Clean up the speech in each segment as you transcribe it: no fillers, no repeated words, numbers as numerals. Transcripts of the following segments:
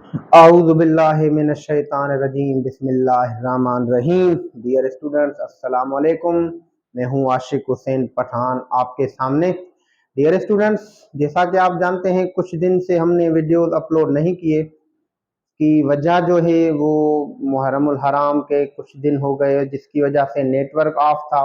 औज़ुबिल्लाहिमिनश्शैतानिर्रजीम बिस्मिल्लाहिर्रहमानिर्रहीम। Dear students, अस्सलाम वालेकुम। मैं हूं आशिक हुसैन पठान आपके सामने। डियर स्टूडेंट्स, जैसा कि आप जानते हैं कुछ दिन से हमने वीडियोस अपलोड नहीं किए की वजह जो है वो मुहर्रमुल हराम के कुछ दिन हो गए, जिसकी वजह से नेटवर्क ऑफ था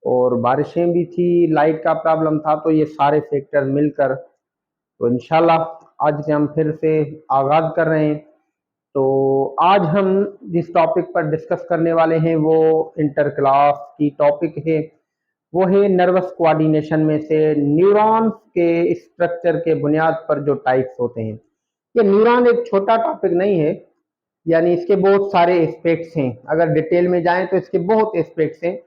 और बारिशें भी थी, लाइट का प्रॉब्लम था। तो ये सारे फैक्टर मिलकर तो इंशाल्लाह आज से हम फिर से आगाज कर रहे हैं। तो आज हम जिस टॉपिक पर डिस्कस करने वाले हैं वो इंटर क्लास की टॉपिक है। वो है नर्वस कोऑर्डिनेशन में से न्यूरॉन्स के स्ट्रक्चर के बुनियाद पर जो टाइप्स होते हैं। ये न्यूरॉन एक छोटा टॉपिक नहीं है, यानी इसके बहुत सारे एस्पेक्ट्स हैं। अगर डिटेल में जाएं तो इसके बहुत एस्पेक्ट्स हैं।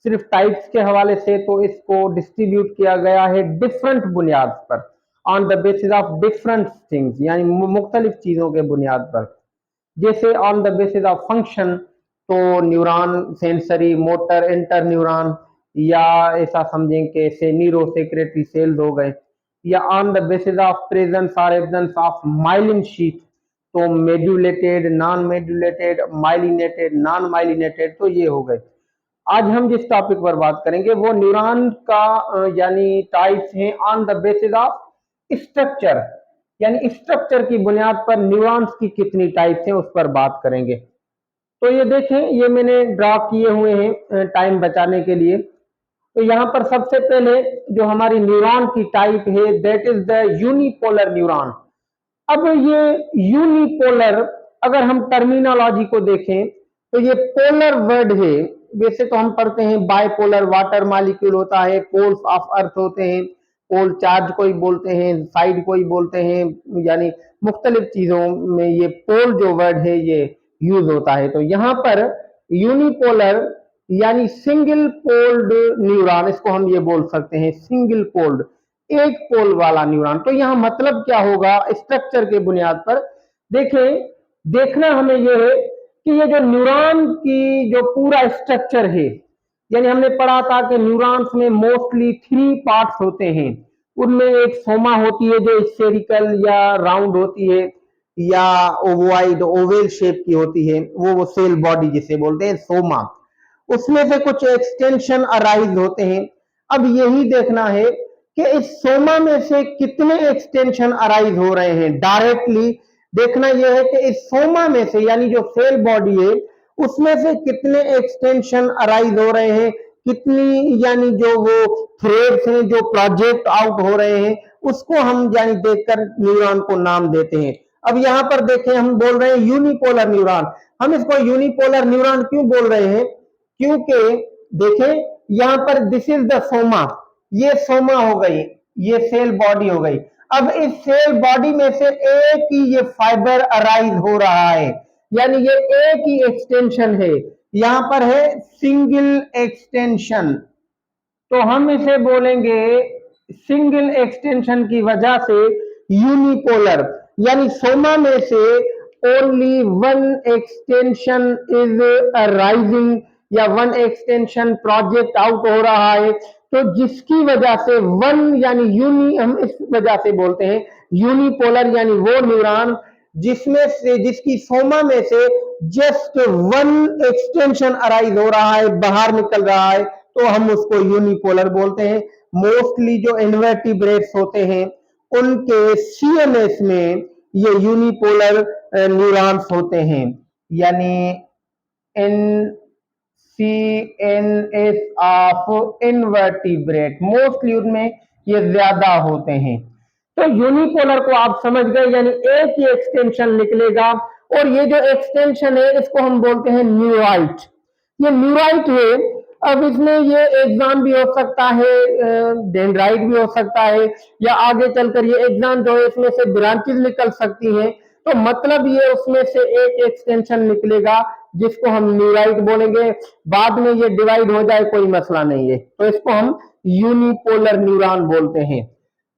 सिर्फ टाइप्स के हवाले से तो इसको डिस्ट्रीब्यूट किया गया है डिफरेंट बुनियाद पर, on the basis of different things, यानी मुख्तलिफ चीज़ों के बुनियाद पर। जैसे on the basis of function, तो neuron sensory, motor, inter neuron, या ऐसा समझें कि न्यूरो सेक्रेटरी सेल्स हो गए, या on the basis of presence और एब्सेंस ऑफ माइलिन शीट, तो मेड्यूलेटेड, नॉन मेड्यूलेटेड, माइलिनेटेड, नॉन माइलिनेटेड, तो ये हो गए। आज हम जिस टॉपिक पर बात करेंगे वो न्यूरॉन का यानी टाइप्स हैं on the basis of structure, यानी स्ट्रक्चर की बुनियाद पर न्यूरॉन्स की कितनी टाइप्स हैं उस पर बात करेंगे। तो ये देखें, ये मैंने ड्रा किए हुए हैं टाइम बचाने के लिए। तो यहाँ पर सबसे पहले जो हमारी न्यूरॉन की टाइप है that is the unipolar neuron. अब ये यूनिपोलर, अगर हम टर्मिनोलॉजी को देखें तो ये पोलर वर्ड है। वैसे तो हम पढ़ते हैं बाइपोलर वाटर मॉलिक्यूल होता है, पोल्स ऑफ अर्थ होते हैं, पोल चार्ज कोई बोलते हैं, साइड कोई बोलते हैं, यानी मुख्तलिफ चीजों में ये पोल जो वर्ड है ये यूज होता है। तो यहाँ पर यूनिपोलर यानी सिंगल पोल्ड न्यूरॉन, इसको हम ये बोल सकते हैं सिंगल पोल्ड, एक पोल वाला न्यूरॉन। तो यहाँ मतलब क्या होगा स्ट्रक्चर के बुनियाद पर देखें, देखना हमें यह है कि ये जो न्यूरॉन की जो पूरा स्ट्रक्चर है, यानी हमने पढ़ा था कि न्यूरॉन्स में मोस्टली 3 पार्ट्स होते हैं। उनमें एक सोमा होती है जो स्फेरिकल या राउंड होती है, या ओवॉइड ओवेल शेप की होती है, वो सेल बॉडी जिसे बोलते हैं सोमा। उसमें से कुछ एक्सटेंशन अराइज होते हैं। अब यही देखना है कि इस सोमा में से कितने एक्सटेंशन अराइज हो रहे हैं। डायरेक्टली देखना यह है कि इस सोमा में से, यानी जो सेल बॉडी है उसमें से कितने एक्सटेंशन अराइज हो रहे हैं, कितनी यानी जो वो थ्रेड्स हैं जो प्रोजेक्ट आउट हो रहे हैं, उसको हम यानी देखकर न्यूरॉन को नाम देते हैं। अब यहाँ पर देखें, हम बोल रहे हैं यूनिपोलर न्यूरॉन। हम इसको यूनिपोलर न्यूरॉन क्यों बोल रहे हैं? क्योंकि देखें यहां पर दिस इज द सोमा, ये सोमा हो गई, ये सेल बॉडी हो गई। अब इस सेल बॉडी में से एक ही ये फाइबर अराइज हो रहा है, यानी ये एक ही एक्सटेंशन है, यहां पर है सिंगल एक्सटेंशन। तो हम इसे बोलेंगे सिंगल एक्सटेंशन की वजह से यूनिपोलर, यानी सोमा में से only one extension is arising, या वन एक्सटेंशन प्रोजेक्ट आउट हो रहा है। तो जिसकी वजह से वन यानी यूनि, हम इस वजह से बोलते हैं यूनिपोलर, यानी वो न्यूरॉन जिसमें से, जिसकी सोमा में से जस्ट वन एक्सटेंशन अराइज हो रहा है, बाहर निकल रहा है, तो हम उसको यूनिपोलर बोलते हैं। मोस्टली जो इन्वर्टिब्रेट्स होते हैं उनके सीएनएस में ये यूनिपोलर न्यूरॉन्स होते हैं, यानी इन सीएनएस ऑफ इन्वर्टिब्रेट मोस्टली उनमें ये ज्यादा होते हैं। तो यूनिपोलर को आप समझ गए, यानी एक ही एक्सटेंशन निकलेगा, और ये जो एक्सटेंशन है इसको हम बोलते हैं न्यूराइट। ये न्यूराइट है। अब इसमें ये एग्जाम भी हो सकता है, डेंड्राइट भी हो सकता है, या आगे चलकर ये एग्जाम जो है इसमें से ब्रांचेस निकल सकती हैं। तो मतलब ये उसमें से एक एक्सटेंशन निकलेगा जिसको हम न्यूराइट बोलेंगे। बाद में ये डिवाइड हो जाए कोई मसला नहीं है, तो इसको हम यूनिपोलर न्यूरॉन बोलते हैं।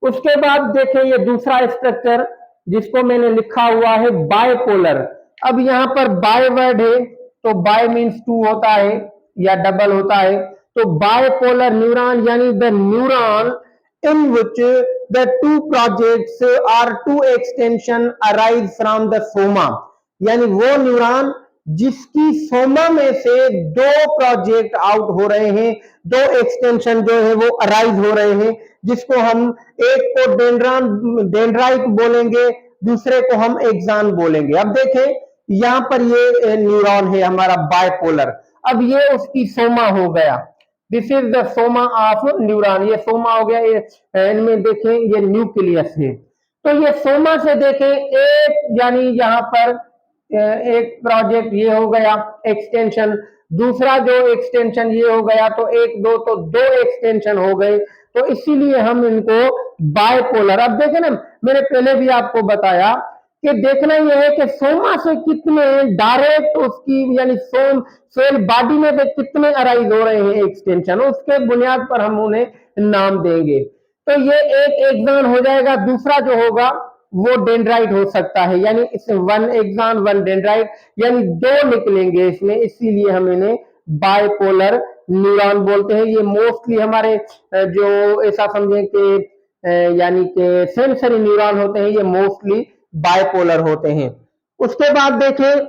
उसके बाद देखें ये दूसरा स्ट्रक्चर जिसको मैंने लिखा हुआ है बायपोलर। अब यहाँ पर बाय वर्ड है, तो बाय मीन्स 2 होता है या डबल होता है। तो बायपोलर न्यूरॉन यानी the neuron in which the two projects or two extension arise from the soma, यानी वो न्यूरॉन जिसकी सोमा में से दो प्रोजेक्ट आउट हो रहे हैं, दो एक्सटेंशन जो है वो अराइज हो रहे हैं, जिसको हम एक को डेंड्राइट बोलेंगे, दूसरे को हम एक्सान बोलेंगे। अब देखें यहां पर ये न्यूरॉन है हमारा बायपोलर, अब ये उसकी सोमा हो गया, this is the Soma of neuron, ये सोमा हो गया। ये इनमें देखें ये न्यूक्लियस है, तो ये सोमा से देखें एक यानी यहाँ पर एक प्रोजेक्ट ये हो गया एक्सटेंशन, दूसरा जो एक्सटेंशन ये हो गया, तो एक दो तो दो एक्सटेंशन हो गए, तो इसीलिए हम इनको बायपोलर। अब देखें ना, मैंने पहले भी आपको बताया कि देखना यह है कि सोमा से कितने डायरेक्ट उसकी यानी सेल बॉडी में से कितने अराइज हो रहे हैं एक्सटेंशन, उसके बुनियाद पर हम उन्हें नाम देंगे। तो ये एक एक्सान हो जाएगा, दूसरा जो होगा वो डेंड्राइट हो सकता है, यानी इसमें वन एक्सान वन डेंड्राइट, यानी दो निकलेंगे इसमें, इसीलिए हम इन्हें बायपोलर न्यूरॉन बोलते हैं। ये मोस्टली हमारे जो ऐसा समझे कि यानी कि सेंसरी न्यूरॉन होते हैं, ये मोस्टली बायपोलर होते हैं। उसके बाद देखें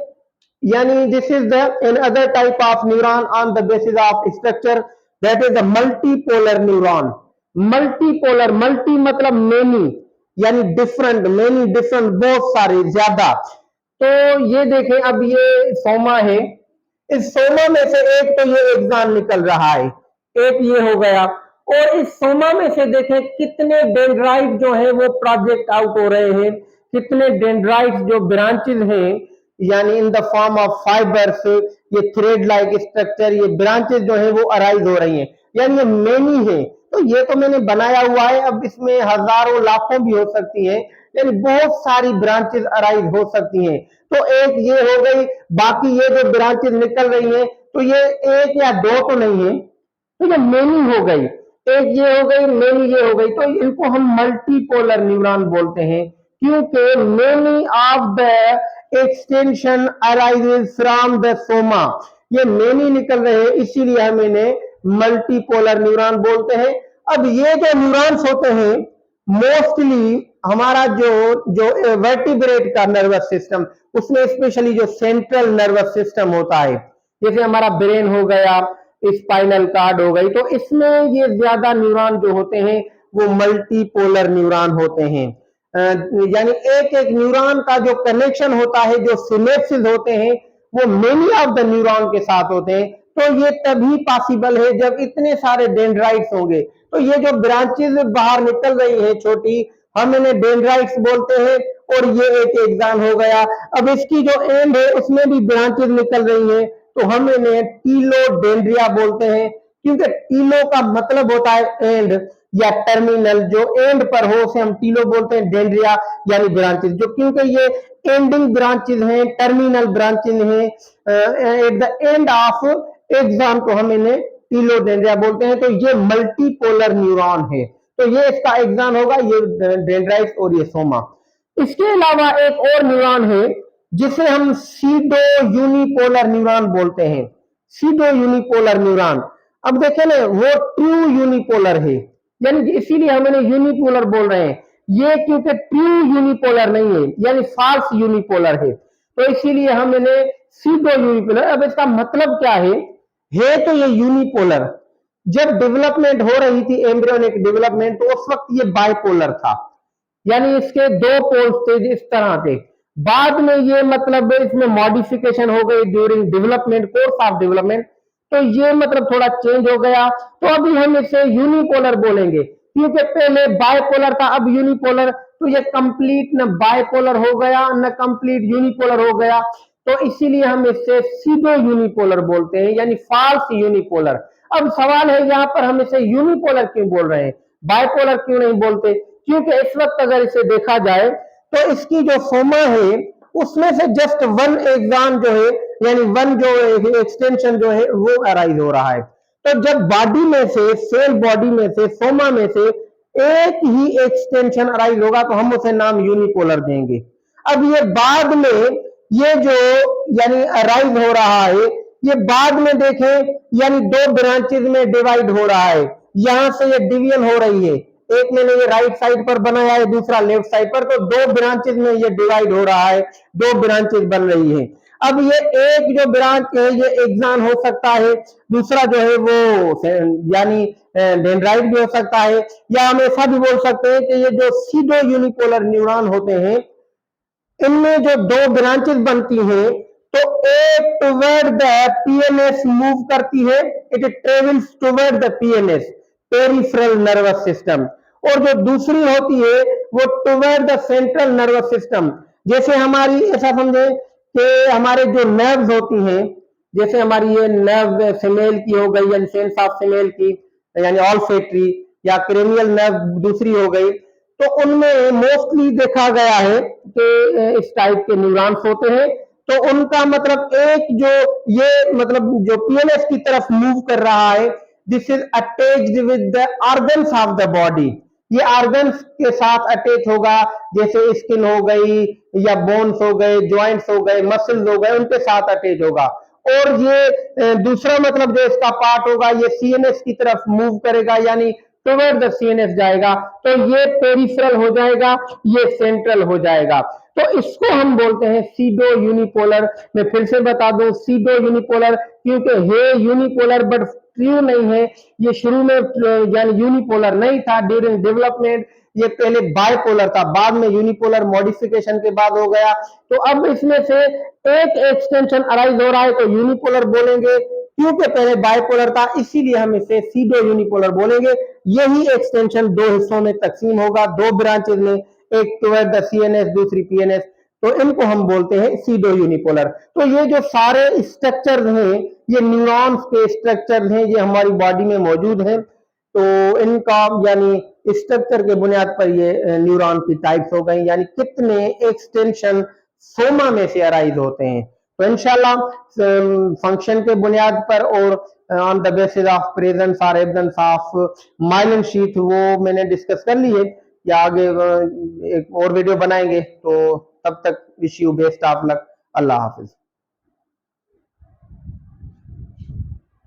यानी this is the another type of neuron on the basis of structure, that is the multipolar neuron. Multipolar, multi मतलब मेनी, यानी डिफरेंट, मेनी डिफरेंट, बहुत सारे, ज्यादा। तो ये देखें अब ये सोमा है, इस सोमा में से एक तो ये एक्सान निकल रहा है, एक ये हो गया, और इस सोमा में से देखें कितने डेंड्राइट जो है वो प्रोजेक्ट आउट हो रहे हैं, कितने डेंड्राइट जो ब्रांचेस हैं यानी in the form of fibres, ये थ्रेड लाइक स्ट्रक्चर, ये ब्रांचेस जो है वो अराइज हो रही हैं, यानी ये मेनी है। तो ये तो मैंने बनाया हुआ है, अब इसमें हजारों लाखों भी हो सकती हैं, यानी बहुत सारी ब्रांचेस अराइज हो सकती हैं। तो एक ये हो गई, बाकी ये जो ब्रांचेस निकल रही हैं, तो ये एक या दो तो नहीं है, तो ये मेनी हो गई, एक ये हो गई, मेनी ये हो गई, तो इनको हम मल्टीपोलर न्यूरॉन बोलते हैं, क्योंकि many of the extension arises from the Soma, ये मेनी निकल रहे हैं, इसीलिए हम इन्हें मल्टीपोलर न्यूरॉन बोलते हैं। अब ये जो न्यूरॉन्स होते हैं मोस्टली हमारा जो जो वर्टिब्रेट का नर्वस सिस्टम, उसमें स्पेशली जो सेंट्रल नर्वस सिस्टम होता है, जैसे हमारा ब्रेन हो गया, स्पाइनल कार्ड हो गई, तो इसमें ये ज्यादा न्यूरॉन जो होते हैं वो मल्टीपोलर न्यूरॉन होते हैं। यानी एक एक न्यूरॉन का जो कनेक्शन होता है, जो सिनेप्सिस होते हैं, वो मेनी ऑफ द न्यूरॉन के साथ होते हैं। तो ये तभी पॉसिबल है जब इतने सारे डेंड्राइट्स होंगे। तो ये जो ब्रांचेस बाहर निकल रही है छोटी, हम इन्हें डेंड्राइट्स बोलते हैं, और ये एक एक्सान हो गया। अब इसकी जो एंड है उसमें भी ब्रांचेस निकल रही हैं, तो हम इन्हें टीलोडेंड्रिया बोलते हैं, क्योंकि टीलो का मतलब होता है एंड या टर्मिनल, जो एंड पर हो उसे हम टीलो बोलते हैं, डेंड्रिया यानी ब्रांचेस, जो क्योंकि ये एंडिंग ब्रांचेस हैं, टर्मिनल ब्रांचेस हैं, एट द एंड ऑफ एक्सान, तो हम इन्हें टीलोडेंड्रिया बोलते हैं। तो ये मल्टीपोलर न्यूरॉन है, तो ये इसका एक्सान होगा, ये डेंड्राइट्स और ये सोमा। इसके अलावा एक और न्यूरॉन है जिसे हम सीडो यूनिपोलर न्यूरॉन बोलते हैं, सीडो यूनिपोलर न्यूरॉन। अब देखें ना, वो ट्रू यूनिपोलर है, यानी इसीलिए हम इन्हें यूनिपोलर बोल रहे हैं, ये क्योंकि ट्रू यूनिपोलर नहीं है, यानी फाल्स यूनिपोलर है, तो इसीलिए हम इन्हें सीडो यूनिपोलर। अब इसका मतलब क्या है तो ये यूनिपोलर। जब डेवलपमेंट हो रही थी, एम्ब्रियोनिक डेवलपमेंट, तो उस वक्त ये बाइपोलर था, यानी इसके दो पोल्स थे इस तरह थे। बाद में ये मतलब इसमें मॉडिफिकेशन हो गई during development, course of development, तो ये मतलब थोड़ा चेंज हो गया। तो अभी हम इसे यूनिपोलर बोलेंगे, क्योंकि पहले बाइपोलर था, अब यूनिपोलर, तो ये कंप्लीट न बाइपोलर हो गया न कंप्लीट यूनिपोलर हो गया, तो इसीलिए हम इससे सीधो यूनिपोलर बोलते हैं, यानी फॉल्स यूनिपोलर। अब सवाल है यहाँ पर हम इसे यूनिपोलर क्यों बोल रहे हैं, बाइपोलर क्यों नहीं बोलते? क्योंकि इस वक्त अगर इसे देखा जाए तो इसकी जो सोमा है उसमें से जस्ट वन एक्सान जो है, यानी वन जो एक्सटेंशन जो है वो अराइज हो रहा है। तो जब बॉडी में से, सेल बॉडी में से, सोमा में से एक ही एक्सटेंशन अराइज होगा तो हम उसे नाम यूनिपोलर देंगे। अब ये बाद में ये जो यानी अराइज हो रहा है, ये बाद में देखें यानी दो ब्रांचेस में डिवाइड हो रहा है, यहां से ये डिवीजन हो रही है, एक मैंने ये राइट साइड पर बनाया है, दूसरा लेफ्ट साइड पर, तो दो ब्रांचेज में ये डिवाइड हो रहा है, दो ब्रांचेज बन रही है। अब ये एक जो ब्रांच है ये एक्सॉन हो सकता है, दूसरा जो है वो यानी डेंड्राइट भी हो सकता है, या हम ऐसा भी बोल सकते हैं कि ये जो सीडो यूनिपोलर न्यूरॉन होते हैं इनमें जो दो ब्रांचेस बनती हैं, तो एक टुवर्ड द पीएनएस मूव करती है, it travels toward the PNS, peripheral nervous system, और जो दूसरी होती है वो toward the central nervous system. जैसे हमारी ऐसा समझे कि हमारे जो नर्व्स होती हैं, जैसे हमारी ये नर्व फीमेल की हो गई, यानी सेंस ऑफ फीमेल की, यानी ऑल्फैक्टरी, या क्रेनियल नर्व दूसरी हो गई, तो उनमें मोस्टली देखा गया है कि इस टाइप के न्यूरॉन्स होते हैं। तो उनका मतलब एक जो ये मतलब जो पीएनएस की तरफ मूव कर रहा है, this is attached with the organs of the body, ये ऑर्गन्स के साथ अटैच होगा, जैसे स्किन हो गई या बोन्स हो गए, ज्वाइंट्स हो गए, मसल्स हो गए, उनके साथ अटैच होगा। और ये दूसरा मतलब जो इसका पार्ट होगा ये सीएनएस की तरफ मूव करेगा, यानी टुवर्ड द सीएनएस जाएगा, तो ये पेरिफेरल हो जाएगा, ये सेंट्रल हो जाएगा। तो इसको हम बोलते हैं सीडो यूनिपोलर। मैं फिर से बता दूं, सीडो यूनिपोलर क्योंकि है यूनिपोलर बट ट्रू नहीं है, ये शुरू में यानी यूनिपोलर नहीं था, ड्यूरिंग डेवलपमेंट ये पहले बायपोलर था, बाद में यूनिपोलर मॉडिफिकेशन के बाद हो गया। तो अब इसमें से एक एक्सटेंशन अराइज हो रहा है तो यूनिपोलर बोलेंगे, क्योंकि पहले बायपोलर था इसीलिए हम इसे सीडो यूनिपोलर बोलेंगे। यही एक्सटेंशन दो हिस्सों में तकसीम होगा, दो ब्रांचेज में, एक टुवर्ड द सीएनएस, दूसरी पीएनएस, तो इनको हम बोलते हैं सीडो यूनिपोलर। तो ये जो सारे स्ट्रक्चर हैं ये न्यूरॉन्स के स्ट्रक्चर हैं, ये हमारी बॉडी में मौजूद हैं। तो इनका यानी स्ट्रक्चर के बुनियाद पर ये न्यूरॉन की टाइप्स हो गई, यानी कितने एक्सटेंशन सोमा में से अराइज होते हैं। तो इंशाल्लाह फंक्शन के बुनियाद पर और on the basis of presence और एब्सेंस ऑफ माइलिन शीथ वो मैंने डिस्कस कर ली है, या आगे एक और वीडियो बनाएंगे। तो तब तक wish you best of luck. Allah Hafiz.